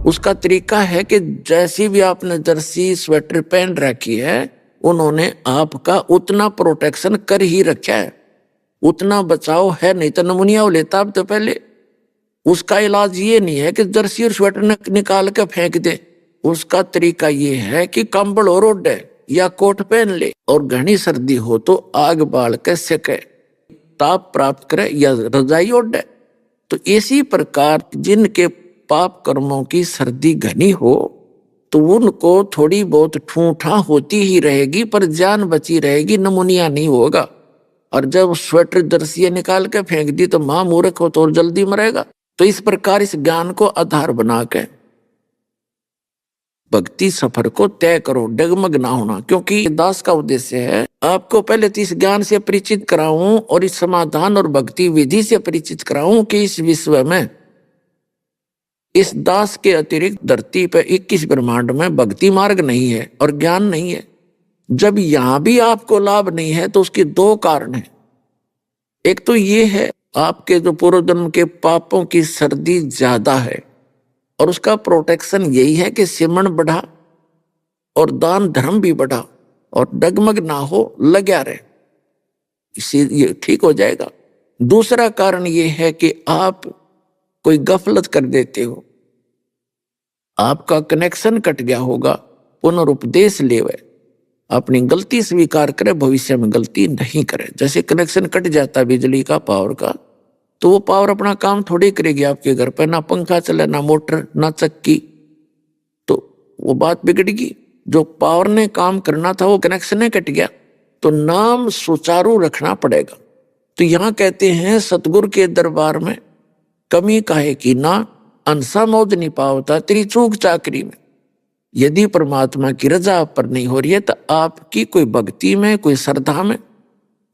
उसका तरीका है कि जैसी भी आपने जर्सी स्वेटर पहन रखी है, उन्होंने आपका उतना प्रोटेक्शन कर ही रखा है, उतना बचाव है, नहीं तो नमूनिया हो लेता अब तो पहले। उसका इलाज ये नहीं है कि जर्सी और स्वेटर निकाल के फेंक दे, उसका तरीका ये है कि कंबल और ओढ़े या कोट पहन ले, और घनी सर्दी हो तो आग बाल के सेके, ताप प्राप्त करे या रजाई ओढ़े। तो इसी प्रकार जिनके पाप कर्मों की सर्दी घनी हो तो उनको थोड़ी बहुत ठूठा होती ही रहेगी, पर जान बची रहेगी, नमूनिया नहीं होगा। और जब स्वेटर जर्सियां निकाल के फेंक दी तो मां मूर्ख हो तो और जल्दी मरेगा। तो इस प्रकार इस ज्ञान को आधार बना के भक्ति सफर को तय करो, डगमग ना होना। क्योंकि दास का उद्देश्य है आपको पहले तो इस ज्ञान से परिचित कराऊं और इस समाधान और भक्ति विधि से परिचित कराऊं कि इस विश्व में, इस दास के अतिरिक्त धरती पर 21 ब्रह्मांड में भक्ति मार्ग नहीं है और ज्ञान नहीं है। जब यहां भी आपको लाभ नहीं है तो उसके दो कारण हैं। एक तो ये है आपके जो पूर्व जन्म के पापों की सर्दी ज्यादा है, और उसका प्रोटेक्शन यही है कि सिमरण बढ़ा और दान धर्म भी बढ़ा और डगमग ना हो, लग्या रहे, इसी ये ठीक हो जाएगा। दूसरा कारण ये है कि आप कोई गफलत कर देते हो, आपका कनेक्शन कट गया होगा, पुनरुपदेश लेवे, अपनी गलती स्वीकार करे, भविष्य में गलती नहीं करे। जैसे कनेक्शन कट जाता बिजली का, पावर का, तो वो पावर अपना काम थोड़ी करेगी आपके घर पर, ना पंखा चले, ना मोटर, ना चक्की, तो वो बात बिगड़गी। जो पावर ने काम करना था वो कनेक्शन ने कट गया, तो नाम सुचारू रखना पड़ेगा। तो यहां कहते हैं सतगुरु के दरबार में कमी काहे की ना, अंसा मौज नहीं पावता तेरी चूक चाकरी में। यदि परमात्मा की रजा आप पर नहीं हो रही है तो आपकी कोई भक्ति में, कोई श्रद्धा में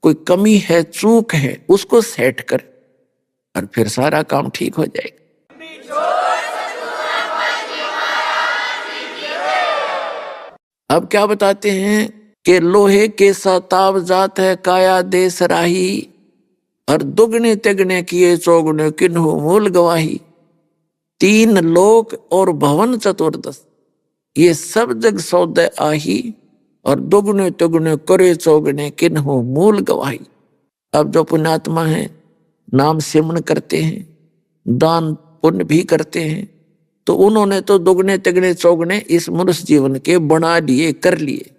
कोई कमी है, चूक है, उसको सेट कर और फिर सारा काम ठीक हो जाएगा। अब क्या बताते हैं कि लोहे के साताव जात है काया देश राही, और दुगने तिगने किए चौगुने किन्हु मूल गवाही। 3 लोक और भवन चतुर्दश, ये सब जग सौदे आही, और दुगने तिगने करे चौगने किन्हु मूल गवाही। अब जो पुण्यात्मा है, नाम सिमरण करते हैं, दान पुण्य भी करते हैं, तो उन्होंने तो दुगने तिगने चौगने इस मनुष्य जीवन के बना लिए, कर लिए।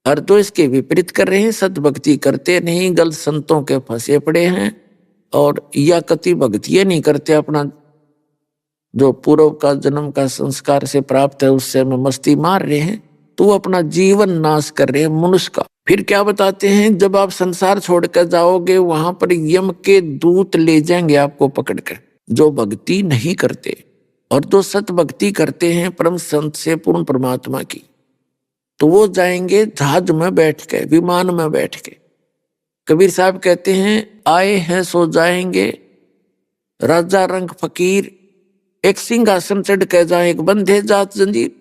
और तो इसके विपरीत कर रहे हैं, सतभक्ति करते नहीं, गलत संतों के फंसे पड़े हैं, और या कति भक्तियां नहीं करते, अपना जो पूर्व का जन्म का संस्कार से प्राप्त है उससे में मस्ती मार रहे हैं, तो वो अपना जीवन नाश कर रहे हैं मनुष्य का। फिर क्या बताते हैं, जब आप संसार छोड़कर जाओगे वहां पर यम के दूत ले जाएंगे आपको पकड़कर, जो भक्ति नहीं करते और जो सत भक्ति करते हैं परम संत से, पूर्ण परमात्मा की, तो वो जाएंगे जहाज में बैठ के, विमान में बैठ के। कबीर साहब कहते हैं आए हैं सो जाएंगे, राजा रंग फकीर, एक सिंहासन चढ़ के जाए, एक बंधे जात जंजीर।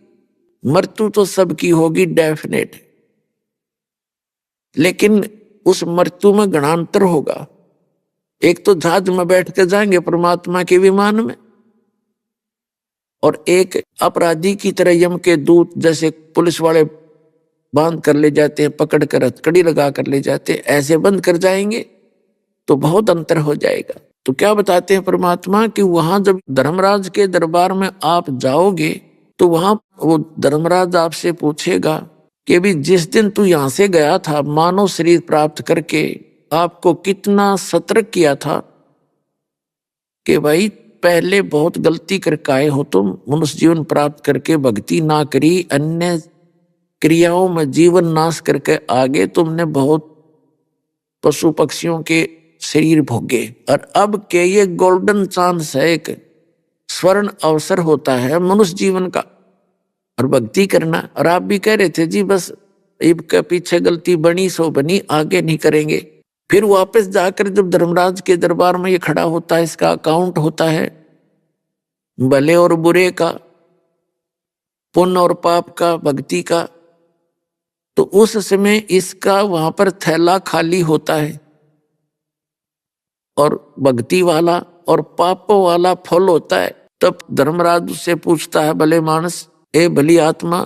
मृत्यु तो सबकी होगी डेफिनेट, लेकिन उस मृत्यु में गणांतर होगा। एक तो जहाज में बैठ के जाएंगे परमात्मा के विमान में, और एक अपराधी की तरह यम के दूत, जैसे पुलिस वाले बांध कर ले जाते हैं, पकड़ कर हथकड़ी लगा कर ले जाते हैं, ऐसे बंद कर जाएंगे, तो बहुत अंतर हो जाएगा। तो क्या बताते हैं परमात्मा कि वहां जब धर्मराज के दरबार में आप जाओगे तो वहां वो धर्मराज आपसे पूछेगा कि भी जिस दिन तू यहां से गया था मानव शरीर प्राप्त करके, आपको कितना सतर्क किया था कि भाई पहले बहुत गलती करके आए हो तुम, मनुष्य जीवन प्राप्त करके भक्ति ना करी, अन्य क्रियाओं में जीवन नाश करके आगे तुमने बहुत पशु पक्षियों के शरीर भोगे, और अब के ये गोल्डन चांस है, एक स्वर्ण अवसर होता है मनुष्य जीवन का और भक्ति करना। और आप भी कह रहे थे जी बस इब के पीछे गलती बनी सो बनी, आगे नहीं करेंगे। फिर वापस जाकर जब धर्मराज के दरबार में ये खड़ा होता है, इसका अकाउंट होता है भले और बुरे का, पुण्य और पाप का, भक्ति का, तो उस समय इसका वहां पर थैला खाली होता है और भक्ति वाला और पापों वाला फल होता है। तब धर्मराज उससे पूछता है, भले मानस, ए भली आत्मा,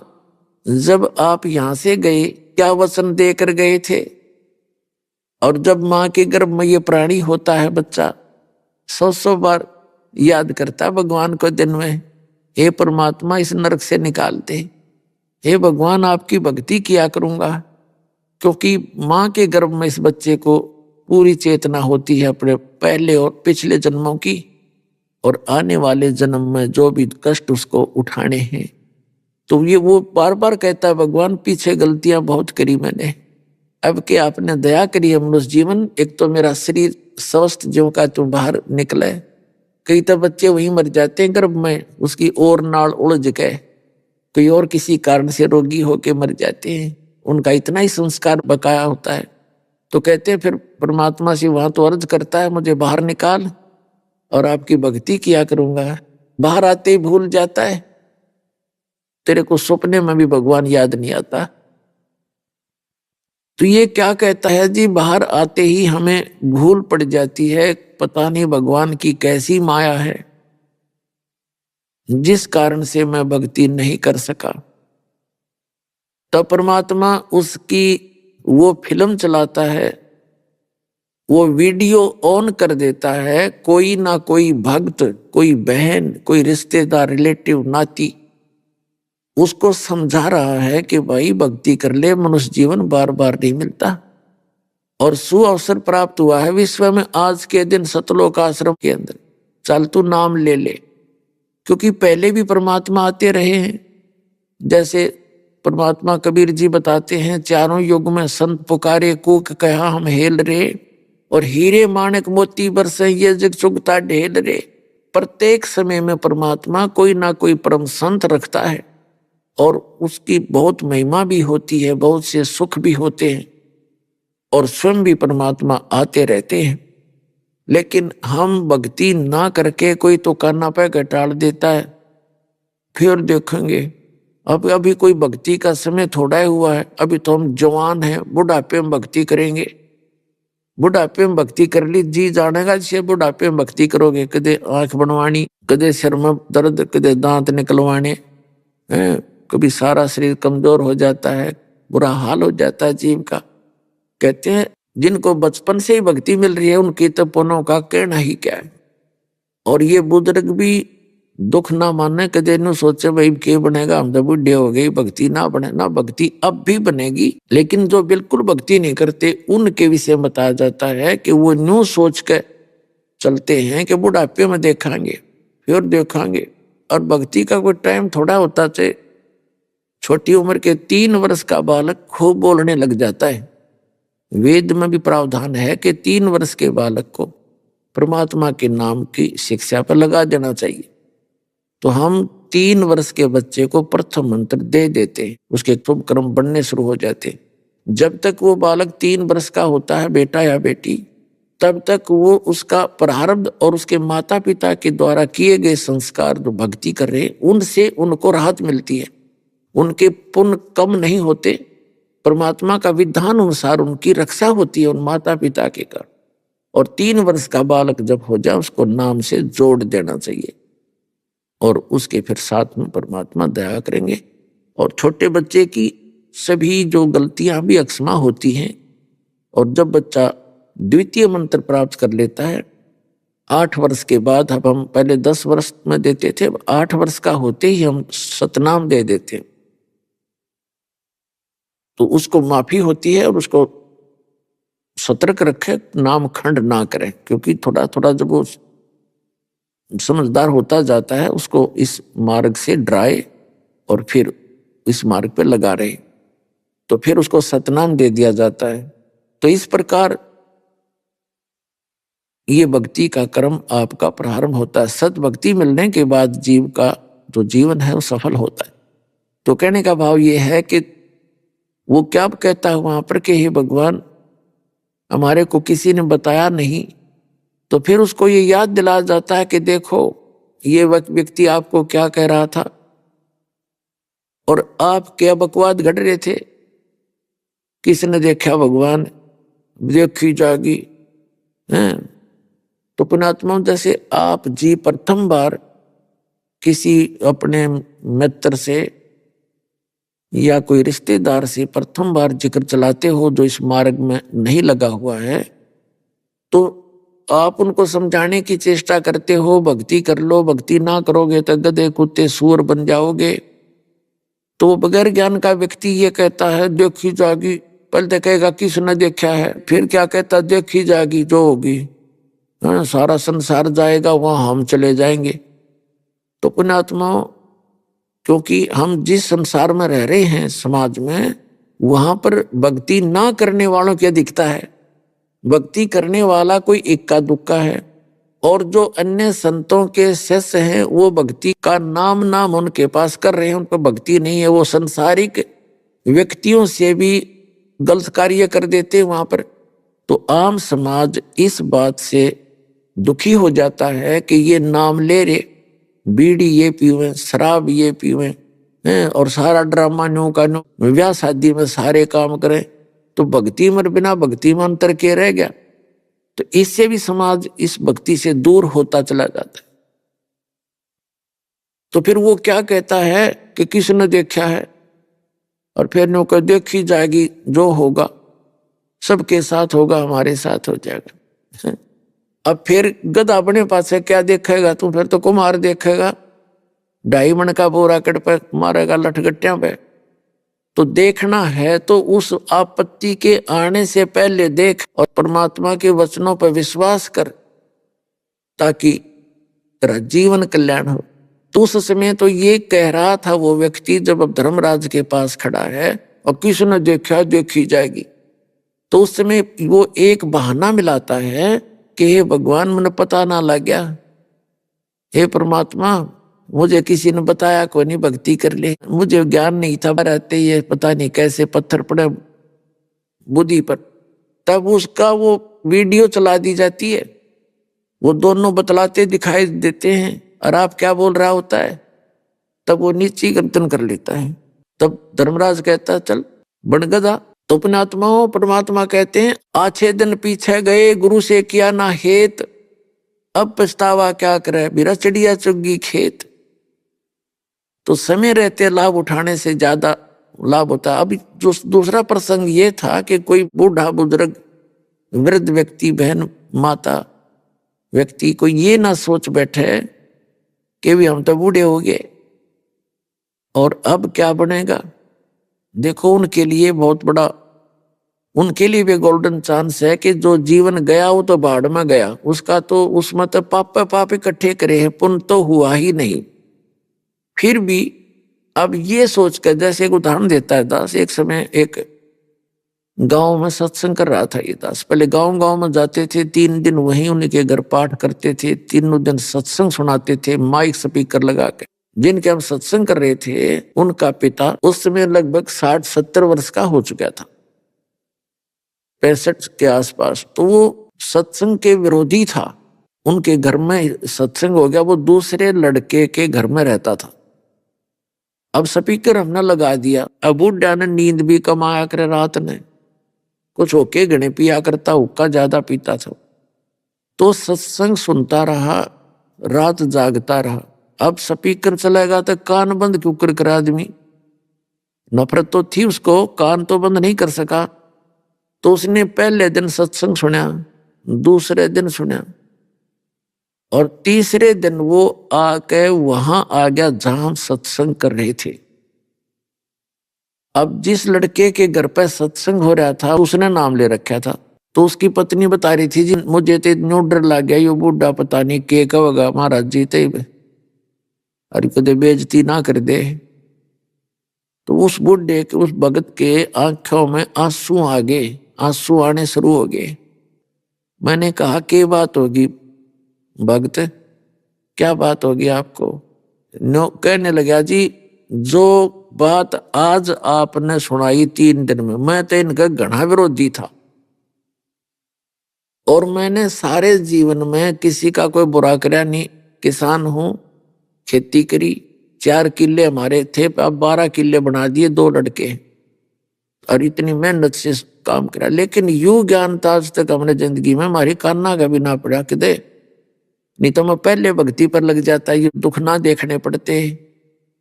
जब आप यहां से गए क्या वचन देकर गए थे? और जब माँ के गर्भ में ये प्राणी होता है बच्चा, 100 बार याद करता है भगवान को दिन में, हे परमात्मा इस नरक से निकाल दे, हे भगवान आपकी भक्ति किया करूंगा। क्योंकि माँ के गर्भ में इस बच्चे को पूरी चेतना होती है अपने पहले और पिछले जन्मों की, और आने वाले जन्म में जो भी कष्ट उसको उठाने हैं। तो ये वो बार बार कहता है, भगवान पीछे गलतियां बहुत करी मैंने, अब के आपने दया करी है मनुष्य जीवन, एक तो मेरा शरीर स्वस्थ ज्यों का तो बाहर निकला है, कई तो बच्चे वहीं मर जाते हैं गर्भ में, उसकी और नाड़ उलझ गए, कोई और किसी कारण से रोगी होके मर जाते हैं, उनका इतना ही संस्कार बकाया होता है। तो कहते हैं फिर परमात्मा से वहां तो अर्ज करता है, मुझे बाहर निकाल और आपकी भक्ति किया करूंगा। बाहर आते ही भूल जाता है, तेरे को सपने में भी भगवान याद नहीं आता। तो ये क्या कहता है जी, बाहर आते ही हमें भूल पड़ जाती है, पता नहीं भगवान की कैसी माया है जिस कारण से मैं भक्ति नहीं कर सका। तो परमात्मा उसकी वो फिल्म चलाता है, वो वीडियो ऑन कर देता है, कोई ना कोई भक्त, कोई बहन, कोई रिश्तेदार, रिलेटिव, नाती उसको समझा रहा है कि भाई भक्ति कर ले, मनुष्य जीवन बार बार नहीं मिलता। और सुअवसर प्राप्त हुआ है विश्व में आज के दिन सतलोक आश्रम के अंदर, चल तू नाम ले ले। क्योंकि पहले भी परमात्मा आते रहे हैं, जैसे परमात्मा कबीर जी बताते हैं, चारों युग में संत पुकारे कूक कहा हम हेल रे, और हीरे माणक मोती बरसे ये जग चुगता ढेल रे। प्रत्येक समय में परमात्मा कोई ना कोई परम संत रखता है, और उसकी बहुत महिमा भी होती है, बहुत से सुख भी होते हैं, और स्वयं भी परमात्मा आते रहते हैं। लेकिन हम भक्ति ना करके कोई तो काना पे टाल देता है, फिर देखेंगे अब अभी कोई भक्ति का समय थोड़ा ही हुआ है, अभी तो हम जवान हैं, बुढ़ापे में भक्ति करेंगे। बुढ़ापे में भक्ति कर ली जी जानेगा, जिसे बुढ़ापे में भक्ति करोगे, कदे आंख बनवानी, कदे सिर में दर्द, कदे दांत निकलवाने, कभी सारा शरीर कमजोर हो जाता है, बुरा हाल हो जाता है जीव का। कहते हैं जिनको बचपन से ही भक्ति मिल रही है उनकी तो पुनों का कहना ही क्या है। और ये बुजुर्ग भी दुख ना माने, कदे न सोचे भाई के बनेगा, हम तो बुढ़े हो गए, भक्ति ना बने ना, भक्ति अब भी बनेगी। लेकिन जो बिल्कुल भक्ति नहीं करते उनके विषय में बताया जाता है कि वो न्यू सोच के चलते हैं कि बुढ़ापे में देखेंगे, फिर देखेंगे। और भक्ति का कोई टाइम थोड़ा होता है। छोटी उम्र के 3 वर्ष का बालक खूब बोलने लग जाता है। वेद में भी प्रावधान है कि 3 वर्ष के बालक को परमात्मा के नाम की शिक्षा पर लगा देना चाहिए। तो हम 3 वर्ष के बच्चे को प्रथम मंत्र दे देते हैं, उसके शुभ कर्म बनने शुरू हो जाते हैं। जब तक वो बालक 3 वर्ष का होता है, बेटा या बेटी, तब तक वो उसका प्रारब्ध और उसके माता पिता के द्वारा किए गए संस्कार जो भक्ति कर रहे हैं उनसे उनको राहत मिलती है, उनके पुण्य कम नहीं होते, परमात्मा का विधान अनुसार उनकी रक्षा होती है उन माता पिता के कारण। और 3 वर्ष का बालक जब हो जाए उसको नाम से जोड़ देना चाहिए, और उसके फिर साथ में परमात्मा दया करेंगे। और छोटे बच्चे की सभी जो गलतियां भी अक्षमा होती हैं। और जब बच्चा द्वितीय मंत्र प्राप्त कर लेता है 8 वर्ष के बाद, अब हम पहले 10 वर्ष में देते थे, 8 वर्ष का होते ही हम सतनाम दे देते हैं, तो उसको माफी होती है और उसको सतर्क रखे, नाम खंड ना करें। क्योंकि थोड़ा थोड़ा जब वो समझदार होता जाता है उसको इस मार्ग से डराए और फिर इस मार्ग पे लगा रहे, तो फिर उसको सतनाम दे दिया जाता है। तो इस प्रकार ये भक्ति का क्रम आपका प्रारंभ होता है। सत भक्ति मिलने के बाद जीव का जो जीवन है वो सफल होता है। तो कहने का भाव ये है कि वो क्या कहता है वहां पर कि हे भगवान हमारे को किसी ने बताया नहीं, तो फिर उसको ये याद दिलाया जाता है कि देखो ये व्यक्ति आपको क्या कह रहा था और आप क्या बकवाद घड़ रहे थे, किसने देखा भगवान, देखी जागी हैं। तो पुण्यात्मा जैसे आप जी प्रथम बार किसी अपने मित्र से या कोई रिश्तेदार से प्रथम बार जिक्र चलाते हो जो इस मार्ग में नहीं लगा हुआ है, तो आप उनको समझाने की चेष्टा करते हो, भक्ति कर लो, भक्ति ना करोगे तो गधे कुत्ते सूअर बन जाओगे। तो बगैर ज्ञान का व्यक्ति ये कहता है देखी जागी, पहले तो कहेगा किसने देखा है, फिर क्या कहता देखी जागी जो होगी, हाँ, सारा संसार जाएगा वहां हम चले जाएंगे। तो पुण्यात्माओं, क्योंकि हम जिस संसार में रह रहे हैं समाज में, वहां पर भक्ति ना करने वालों की अधिकता है। भक्ति करने वाला कोई इक्का दुक्का है, और जो अन्य संतों के शिष्य हैं वो भक्ति का नाम नाम उनके पास कर रहे हैं, उनको भक्ति नहीं है। वो संसारिक व्यक्तियों से भी गलत कार्य कर देते हैं वहां पर। तो आम समाज इस बात से दुखी हो जाता है कि ये नाम ले रहे, बीड़ी ये पीवे, शराब ये पीवे हैं, और सारा ड्रामा न्यू का न्यू, ब्याह शादी में सारे काम करें, तो भक्ति में बिना भक्ति में अंतर के रह गया। तो इससे भी समाज इस भक्ति से दूर होता चला जाता है। तो फिर वो क्या कहता है कि किसने देखा है, और फिर नो को देखी जाएगी जो होगा, सबके साथ होगा, हमारे साथ हो जाएगा। अब फिर गधा अपने पास से क्या देखेगा तू, फिर तो कुमार देखेगा, ढाई मन का बोरा कट पे मारेगा लठगट्टियां पे। तो देखना है तो उस आपत्ति के आने से पहले देख, और परमात्मा के वचनों पर विश्वास कर, ताकि तेरा जीवन कल्याण हो। तो उस समय तो ये कह रहा था वो व्यक्ति, जब अब धर्मराज के पास खड़ा है और किसने देखा देखी जाएगी, तो उस समय वो एक बहाना मिलाता है कि हे भगवान, मुझे पता ना लग गया, हे परमात्मा मुझे किसी ने बताया कोई नहीं भक्ति कर ले, मुझे ज्ञान नहीं था, रहते ये पता नहीं कैसे पत्थर पड़े बुद्धि पर। तब उसका वो वीडियो चला दी जाती है, वो दोनों बतलाते दिखाई देते हैं, और आप क्या बोल रहा होता है, तब वो नीची गर्दन कर लेता है। तब धर्मराज कहता है चल बन गधा। तो पुण्यात्माओं, परमात्मा कहते हैं आछे दिन पीछे गए, गुरु से किया ना हेत, अब पछतावा क्या करे, बिरा चिड़िया चुगी खेत। तो समय रहते लाभ उठाने से ज्यादा लाभ होता है। अभी जो दूसरा प्रसंग ये था कि कोई बूढ़ा बुजुर्ग वृद्ध व्यक्ति, बहन माता व्यक्ति, कोई ये ना सोच बैठे कि भी हम तो बूढ़े हो गए और अब क्या बनेगा। देखो उनके लिए बहुत बड़ा, उनके लिए भी गोल्डन चांस है कि जो जीवन गया वो तो बाढ़ में गया, उसका तो उसमें तो पाप पे पाप इकट्ठे करे हैं, पुण्य तो हुआ ही नहीं। फिर भी अब ये सोचकर, जैसे एक उदाहरण देता है दास, एक समय एक गांव में सत्संग कर रहा था ये दास। पहले गांव गांव में जाते थे, 3 दिन वहीं उनके घर पाठ करते थे, 3 दिन सत्संग सुनाते थे माइक स्पीकर लगा के। जिनके हम सत्संग कर रहे थे उनका पिता उस समय लगभग 60-70 वर्ष का हो चुका था, 65 के आसपास। तो वो सत्संग के विरोधी था, उनके घर में सत्संग हो गया, वो दूसरे लड़के के घर में रहता था। अब स्पीकर हमने लगा दिया, अब बुढ़ा ने नींद भी कम आया करे, रात ने कुछ होके गणे पिया करता, हुक्का ज्यादा पीता था। तो सत्संग सुनता रहा, रात जागता रहा। अब स्पीकर चलेगा तो कान बंद क्यों कर आदमी, नफरत तो थी उसको, कान तो बंद नहीं कर सका। तो उसने पहले दिन सत्संग सुना, दूसरे दिन सुना, और तीसरे दिन वो आके वहां आ गया जहां हम सत्संग कर रहे थे। अब जिस लड़के के घर पे सत्संग हो रहा था उसने नाम ले रखा था। तो उसकी पत्नी बता रही थी जी मुझे तो इतना डर लग गया, ये बूढ़ा पता नहीं के कहेगा महाराज जी, अरे कदे बेइज्जती ना कर दे। तो उस बूढ़े के, उस भगत के आंखों में आंसू आ गए, आंसू आने शुरू हो गए। मैंने कहा क्या बात होगी भगत, क्या बात होगी आपको। नो कहने लगा जी जो बात आज आपने सुनाई 3 दिन में, मैं तो इनका घना विरोधी था, और मैंने सारे जीवन में किसी का कोई बुरा कराया नहीं। किसान हूं, खेती करी, 4 किले हमारे थे, अब 12 किले बना दिए 2 लड़के, और इतनी मेहनत से काम करा। लेकिन यूं ज्ञान था आज तक हमने जिंदगी में, हमारी कान्ना का भी ना पड़ा कि दे नहीं तो मैं पहले भक्ति पर लग जाता, ये दुख ना देखने पड़ते।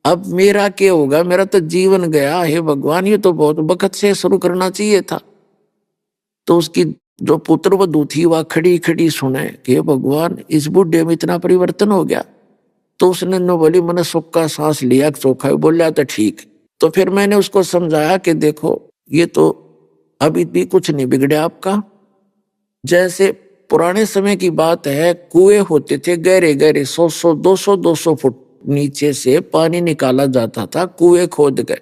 अब मेरा क्या होगा, मेरा तो जीवन गया। हे भगवान, ये तो बहुत वक्त से शुरू करना चाहिए था। तो उसकी जो पुत्र वधू थी वह खड़ी खड़ी सुने कि हे भगवान, इस बुढ़े में इतना परिवर्तन हो गया। तो उसने न बोली, मैंने सुख का सांस लिया, चोखा बोला तो ठीक। तो फिर मैंने उसको समझाया कि देखो, ये तो अभी भी कुछ नहीं बिगड़ा आपका। जैसे पुराने समय की बात है, कुएं होते थे गहरे गहरे, 100 200 फुट नीचे से पानी निकाला जाता था, कुएं खोद गए।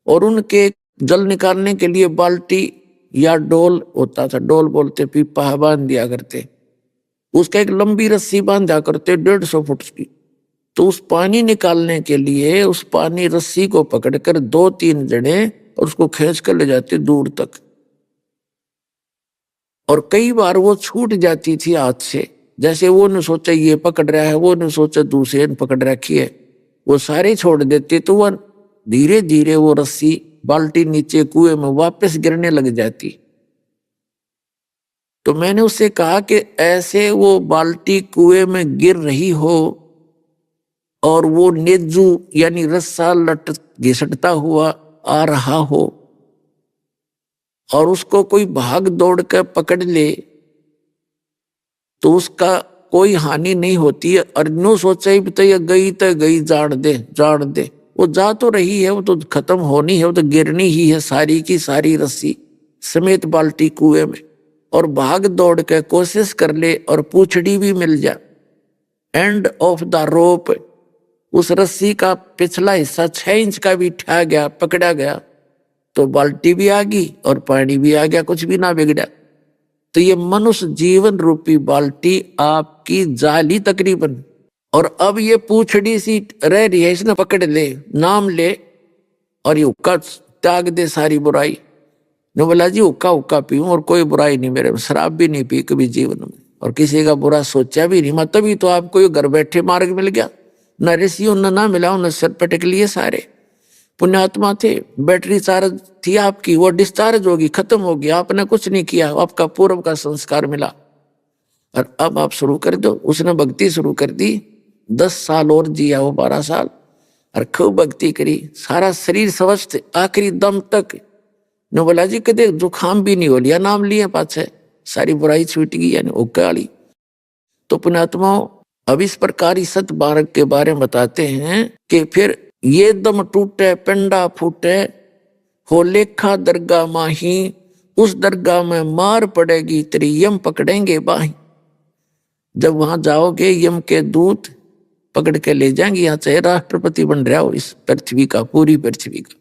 और उनके जल निकालने के लिए बाल्टी या डोल होता था, डोल बोलते, पीपा बांध दिया करते। उसका एक लंबी रस्सी बांधा करते 150 फुट की। तो उस पानी निकालने के लिए उस पानी रस्सी को पकड़कर 2-3 जने और उसको खींच कर ले जाते दूर तक। और कई बार वो छूट जाती थी हाथ से, जैसे वो ने सोचा ये पकड़ रहा है, वो ने सोचा दूसरे ने पकड़ रखी है, वो सारे छोड़ देते। तो वह धीरे धीरे वो रस्सी बाल्टी नीचे कुएं में वापस गिरने लग जाती। तो मैंने उससे कहा कि ऐसे वो बाल्टी कुएं में गिर रही हो और वो नेजू यानी रस्सा लट घिसटता हुआ आ रहा हो और उसको कोई भाग दौड़ कर पकड़ ले तो उसका कोई हानि नहीं होती है। और नो सोचा ही तो ये गई तो गई, जान दे जान दे। वो जा तो रही है, वो तो खत्म होनी है, वो तो गिरनी ही है सारी की सारी रस्सी समेत बाल्टी कुएं में। और भाग दौड़ के कोशिश कर ले और पूछड़ी भी मिल जाए, एंड ऑफ द रोप, उस रस्सी का पिछला हिस्सा 6 इंच का भी ठा गया, पकड़ा गया, तो बाल्टी भी आ गई और पानी भी आ गया, कुछ भी ना बिगड़ा। तो ये मनुष्य जीवन रूपी बाल्टी आपकी जाली तकरीबन, और अब ये पूछड़ी सी रह रही है, इसने पकड़ ले, नाम ले और ये हुक्का त्याग दे सारी बुराई। ने बोला जी हुक्का हुक्का पीऊं और कोई बुराई नहीं मेरे में, शराब भी नहीं पी कभी जीवन में और किसी का बुरा सोचा भी नहीं। मतलब ही तो आपको ये घर बैठे मार्ग मिल गया, न ऋषियों न मिला, न सिर पे टिक लिए सारे पुण्यात्मा थे। बैटरी चार्ज थी आपकी, वो डिस्चार्ज होगी, खत्म होगी, आपने कुछ नहीं किया, आपका पूर्व का संस्कार मिला और अब आप शुरू कर दो। उसने भक्ति शुरू कर दी, 10 साल और जिया वो, 12 साल, और खूब भक्ति करी, सारा शरीर स्वस्थ आखिरी दम तक। ने बोला जी कदे जुकाम भी नहीं हो लिया, नाम लिए पाछे सारी बुराई छूट गई, यानी उकाली। तो पुण्यात्माओं, अब इस प्रकार इस सत बारक के बारे में बताते हैं कि फिर ये दम टूटे पिंडा फूटे, हो लेखा दरगाह माही, उस दरगाह में मार पड़ेगी तेरी, यम पकड़ेंगे बाही। जब वहां जाओगे यम के दूत पकड़ के ले जाएंगे, यहाँ चाहे राष्ट्रपति बन रहा हो इस पृथ्वी का, पूरी पृथ्वी का।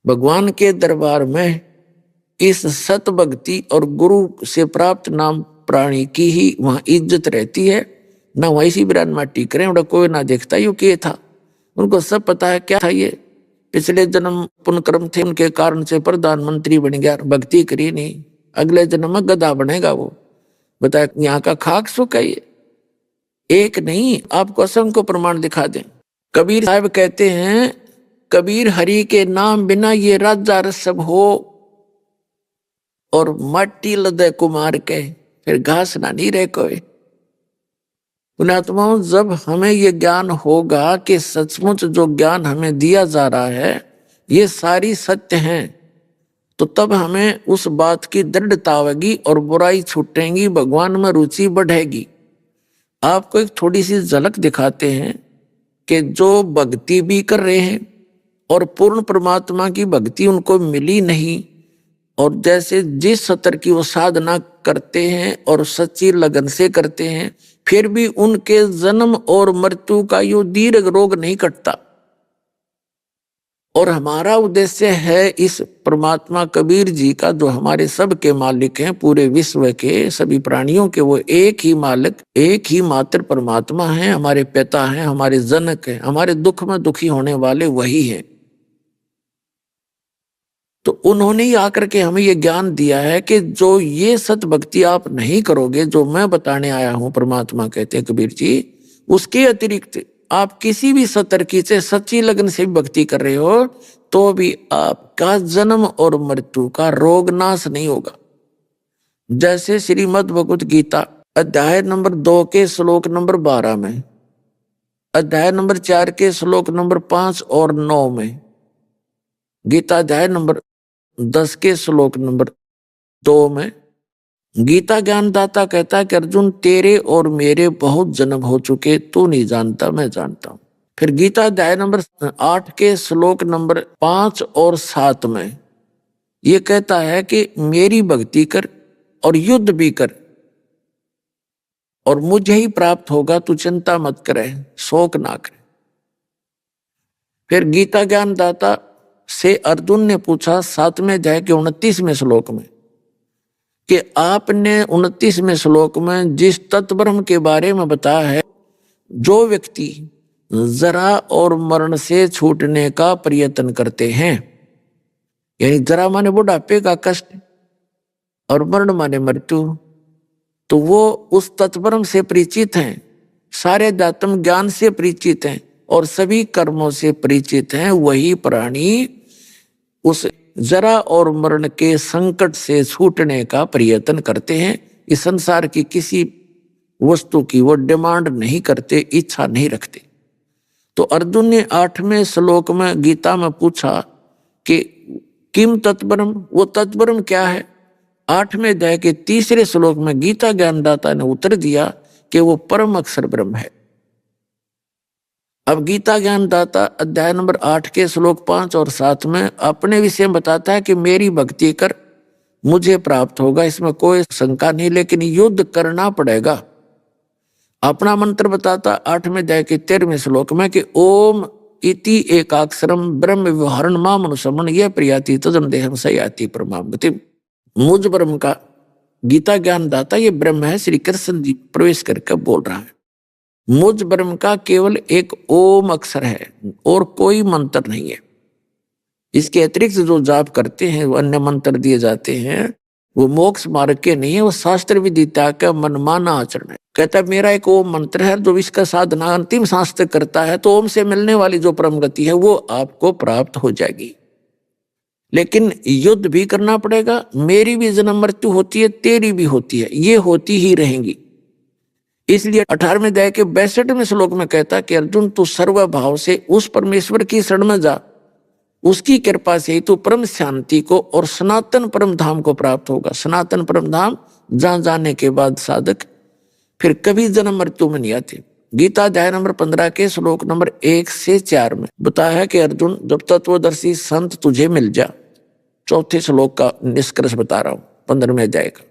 भगवान के दरबार में इस सत भक्ति और गुरु से प्राप्त नाम प्राणी की ही वहां इज्जत रहती है। ना वहीं सी बिरान माटी करें, उड़ा कोई ना देखता ये क्या था, उनको सब पता है क्या था। ये पिछले जन्म पुण्य कर्म थे, उनके कारण से प्रधानमंत्री बन गया, भक्ति करी नहीं, अगले जन्म में गधा बनेगा वो। बताया यहाँ का खाक सुख है ये, एक नहीं आपको असंख्य प्रमाण दिखा दें। कबीर साहब कहते हैं, कबीर हरि के नाम बिना ये राजा रसब हो, और माटी लदे कुमार के, फिर घास ना नहीं रह कोई। पुण्यात्माओं, जब हमें ये ज्ञान होगा कि सचमुच जो ज्ञान हमें दिया जा रहा है ये सारी सत्य हैं, तो तब हमें उस बात की दृढ़ता होगी और बुराई छूटेंगी, भगवान में रुचि बढ़ेगी। आपको एक थोड़ी सी झलक दिखाते हैं कि जो भक्ति भी कर रहे हैं और पूर्ण परमात्मा की भक्ति उनको मिली नहीं, और जैसे जिस स्तर की वो साधना करते हैं और सच्ची लगन से करते हैं, फिर भी उनके जन्म और मृत्यु का यो दीर्घ रोग नहीं कटता। और हमारा उद्देश्य है इस परमात्मा कबीर जी का, जो हमारे सब के मालिक हैं, पूरे विश्व के सभी प्राणियों के वो एक ही मालिक, एक ही मात्र परमात्मा हैं, हमारे पिता हैं, हमारे जनक हैं, हमारे दुख में दुखी होने वाले वही हैं। तो उन्होंने ही आकर के हमें ये ज्ञान दिया है कि जो ये सत भक्ति आप नहीं करोगे, जो मैं बताने आया हूं, परमात्मा कहते हैं कबीर जी, उसके अतिरिक्त आप किसी भी सतर्की से सच्ची लगन से भक्ति कर रहे हो तो भी आपका जन्म और मृत्यु का रोग नाश नहीं होगा। जैसे श्रीमद् भगवत गीता अध्याय नंबर 2 के श्लोक नंबर 12 में, अध्याय नंबर 4 के श्लोक नंबर 5 और 9 में, गीता अध्याय नंबर 10 के श्लोक नंबर 2 में गीता ज्ञानदाता कहता है कि अर्जुन तेरे और मेरे बहुत जन्म हो चुके, तू नहीं जानता मैं जानता हूं। फिर गीता अध्याय नंबर 8 के श्लोक नंबर 5 और 7 में ये कहता है कि मेरी भक्ति कर और युद्ध भी कर और मुझे ही प्राप्त होगा, तू चिंता मत करे, शोक ना करे। फिर गीता ज्ञानदाता से अर्जुन ने पूछा 7वें अध्याय के 29वें श्लोक में कि आपने 29वें श्लोक में जिस तत्ब्रह्म के बारे में बताया है, जो व्यक्ति जरा और मरण से छूटने का प्रयत्न करते हैं, यानी जरा माने बुढ़ापे का कष्ट और मरण माने मृत्यु, तो वो उस तत्ब्रह्म से परिचित हैं, सारे अध्यात्म ज्ञान से परिचित हैं और सभी कर्मों से परिचित हैं, वही प्राणी उस जरा और मरण के संकट से छूटने का प्रयत्न करते हैं। इस संसार की किसी वस्तु की वो डिमांड नहीं करते, इच्छा नहीं रखते। तो अर्जुन ने 8वें श्लोक में गीता में पूछा कि किम तत्ब्रह्म, वो तत्ब्रह्म क्या है। 8वें अध्याय के 3रे श्लोक में गीता ज्ञानदाता ने उत्तर दिया कि वो परम अक्षर ब्रह्म है। अब गीता ज्ञानदाता अध्याय नंबर 8 के श्लोक 5 और 7 में अपने विषय में बताता है कि मेरी भक्ति कर, मुझे प्राप्त होगा, इसमें कोई शंका नहीं, लेकिन युद्ध करना पड़ेगा। अपना मंत्र बताता 8वें अध्याय के 13वें श्लोक में कि ओम इति एकाक्षरम ब्रह्म व्यवहारण मामनुसमन यह प्रियाति तदम देहम सयाति परमाम गतिम। मुझ ब्रह्म का, गीता ज्ञानदाता ये ब्रह्म है, श्री कृष्ण जी प्रवेश करके बोल रहा है। मुझ ब्रह्म का केवल एक ओम अक्षर है और कोई मंत्र नहीं है। इसके अतिरिक्त जो जाप करते हैं, वो अन्य मंत्र दिए जाते हैं, वो मोक्ष मार्ग के नहीं है, वो शास्त्र विदिता का मनमाना आचरण है। कहता है मेरा एक ओम मंत्र है, जो इसका साधना अंतिम शास्त्र करता है तो ओम से मिलने वाली जो परम गति है वो आपको प्राप्त हो जाएगी। लेकिन युद्ध भी करना पड़ेगा, मेरी भी जन्म मृत्यु होती है, तेरी भी होती है, ये होती ही रहेंगी। इसलिए 18वें अध्याय के 62वें श्लोक में कहता कि अर्जुन तू सर्वभाव से उस परमेश्वर की शरण में जा, उसकी कृपा से ही तू परम शांति को और सनातन परम धाम को प्राप्त होगा। सनातन परम धाम जहां जाने के बाद साधक फिर कभी जन्म मृत्यु में नहीं आते। गीता अध्याय नंबर 15 के श्लोक नंबर 1 से 4 में बताया है कि अर्जुन जब तत्वदर्शी संत तुझे मिल जा, 4थे श्लोक का निष्कर्ष बता रहा हूं 15वें अध्याय का,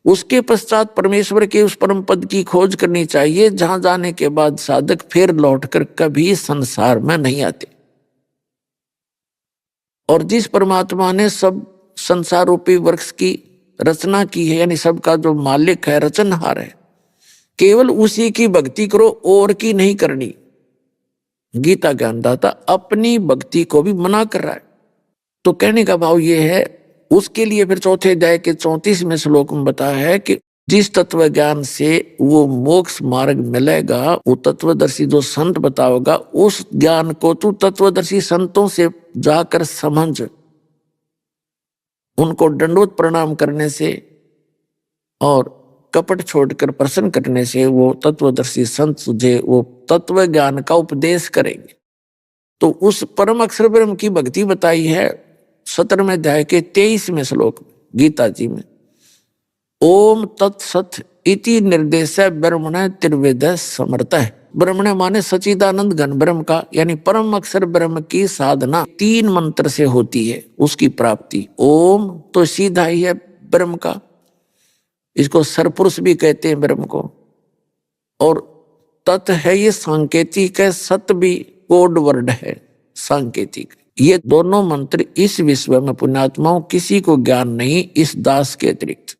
उसके पश्चात परमेश्वर के उस परम पद की खोज करनी चाहिए जहां जाने के बाद साधक फिर लौटकर कभी संसार में नहीं आते। और जिस परमात्मा ने सब संसार रूपी वृक्ष की रचना की है, यानी सबका जो मालिक है, रचनहार है, केवल उसी की भक्ति करो और की नहीं करनी। गीता ज्ञानदाता अपनी भक्ति को भी मना कर रहा है। तो कहने का भाव ये है, उसके लिए फिर 4थे अध्याय के 34वें श्लोक में बताया है कि जिस तत्व ज्ञान से वो मोक्ष मार्ग मिलेगा, वो तत्वदर्शी जो संत बताओगा, उस ज्ञान को तू तत्वदर्शी संतों से जाकर समझ, उनको दंडवत प्रणाम करने से और कपट छोड़कर प्रसन्न करने से वो तत्वदर्शी संत तुझे वो तत्व ज्ञान का उपदेश करेंगे। तो उस परम अक्षर ब्रह्म की भक्ति बताई है 17वें अध्याय के 23वें श्लोक में गीता जी में, ओम तत्सत इति निर्देश ब्रह्मण त्रिवेद समर्थ है। ब्रह्मण माने सचिदानंद घन ब्रह्म का, यानी परम अक्षर ब्रह्म की साधना 3 मंत्र से होती है, उसकी प्राप्ति। ओम तो सीधा ही है ब्रह्म का, इसको सरपुरुष भी कहते हैं ब्रह्म को, और तत् है ये सांकेतिक है, सत भी कोड वर्ड है सांकेतिक। ये दोनों मंत्र इस विश्व में पुण्यात्माओं किसी को ज्ञान नहीं, इस दास के अतिरिक्त।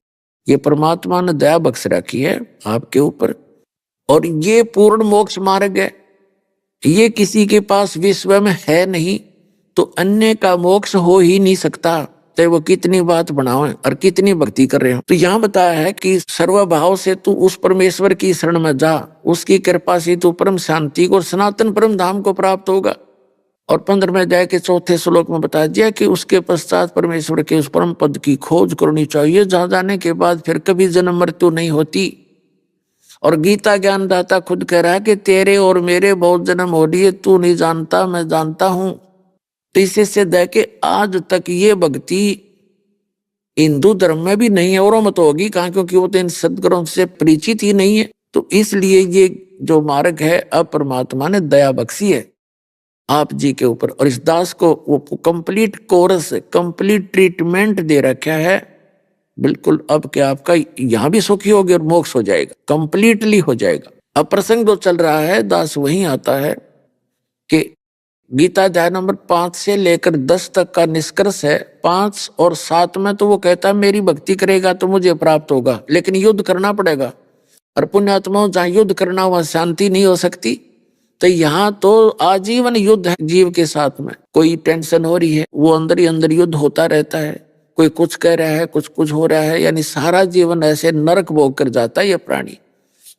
ये परमात्मा ने दया बख्श रखी है आपके ऊपर, और ये पूर्ण मोक्ष मार्ग है। ये किसी के पास विश्व में है नहीं, तो अन्य का मोक्ष हो ही नहीं सकता, चाहे वो कितनी बात बनाओ और कितनी भक्ति कर रहे हो। तो यहाँ बताया है कि सर्वभाव से तू उस परमेश्वर की शरण में जा, उसकी कृपा से तू परम शांति को, सनातन परम धाम को प्राप्त होगा। और 15वें अध्याय के 4थे श्लोक में बताया दिया कि उसके पश्चात परमेश्वर के उस परम पद की खोज करनी चाहिए जहां जाने के बाद फिर कभी जन्म मृत्यु नहीं होती। और गीता ज्ञानदाता खुद कह रहा है कि तेरे और मेरे बहुत जन्म हो लिए, तू नहीं जानता मैं जानता हूं। तो इसे सिद्ध है कि आज तक ये भक्ति हिंदू धर्म में भी नहीं है, और मत होगी कहाँ, क्योंकि वो तो इन सदगुरों से परिचित ही नहीं है। तो इसलिए ये जो मार्ग है अब परमात्मा ने दया बख्शी है आप जी के ऊपर, और इस दास को वो कंप्लीट कोर्स, कंप्लीट ट्रीटमेंट दे रखा है। बिल्कुल अब क्या आपका यहाँ भी सुखी होगी और मोक्ष हो जाएगा, कंप्लीटली हो जाएगा। अब प्रसंग जो चल रहा है दास वही आता है कि गीता अध्याय नंबर 5 से लेकर 10 तक का निष्कर्ष है। 5 और 7 में तो वो कहता है मेरी भक्ति करेगा तो मुझे प्राप्त होगा, लेकिन युद्ध करना पड़ेगा। और पुण्यात्माओं जहाँ युद्ध करना वहां शांति नहीं हो सकती। तो यहाँ तो आजीवन युद्ध है जीव के साथ में। कोई टेंशन हो रही है वो अंदर ही अंदर युद्ध होता रहता है, कोई कुछ कह रहा है कुछ हो रहा है, यानी सारा जीवन ऐसे नरक भोग कर जाता है ये प्राणी।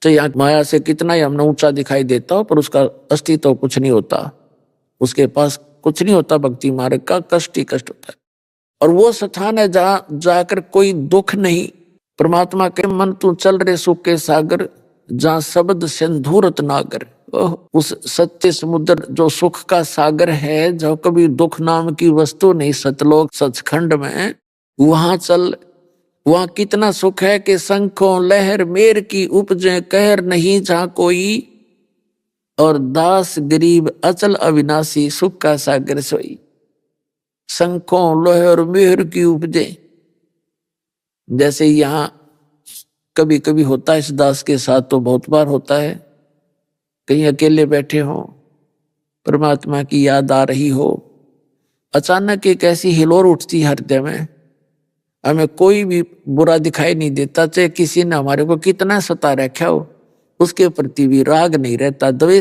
तो यहाँ माया से कितना ही हमने ऊंचा दिखाई देता हो, पर उसका अस्तित्व कुछ नहीं होता, उसके पास कुछ नहीं होता। भक्ति मार्ग का कष्ट ही कष्ट होता है। और वो स्थान है जहाँ जाकर कोई दुख नहीं। परमात्मा के मन तू चल रे सुख के सागर, जहाँ शब्द सिंधुरत नागर। उस सत्य समुद्र जो सुख का सागर है, जो कभी दुख नाम की वस्तु नहीं, सतलोक सचखंड में वहां चल। वहां कितना सुख है कि शंखों लहर मेर की उपजे, कहर नहीं जहाँ कोई, और दास गरीब अचल अविनाशी, सुख का सागर सोई। शंखों लहर मेहर की उपजे, जैसे यहाँ कभी कभी होता है इस दास के साथ, तो बहुत बार होता है, कहीं अकेले बैठे हो, परमात्मा की याद आ रही हो, अचानक एक ऐसी हिलोर उठती हृदय में, हमें कोई भी बुरा दिखाई नहीं देता, चाहे किसी ने हमारे को कितना सता रखा हो, उसके प्रति भी राग नहीं रहता, द्वेष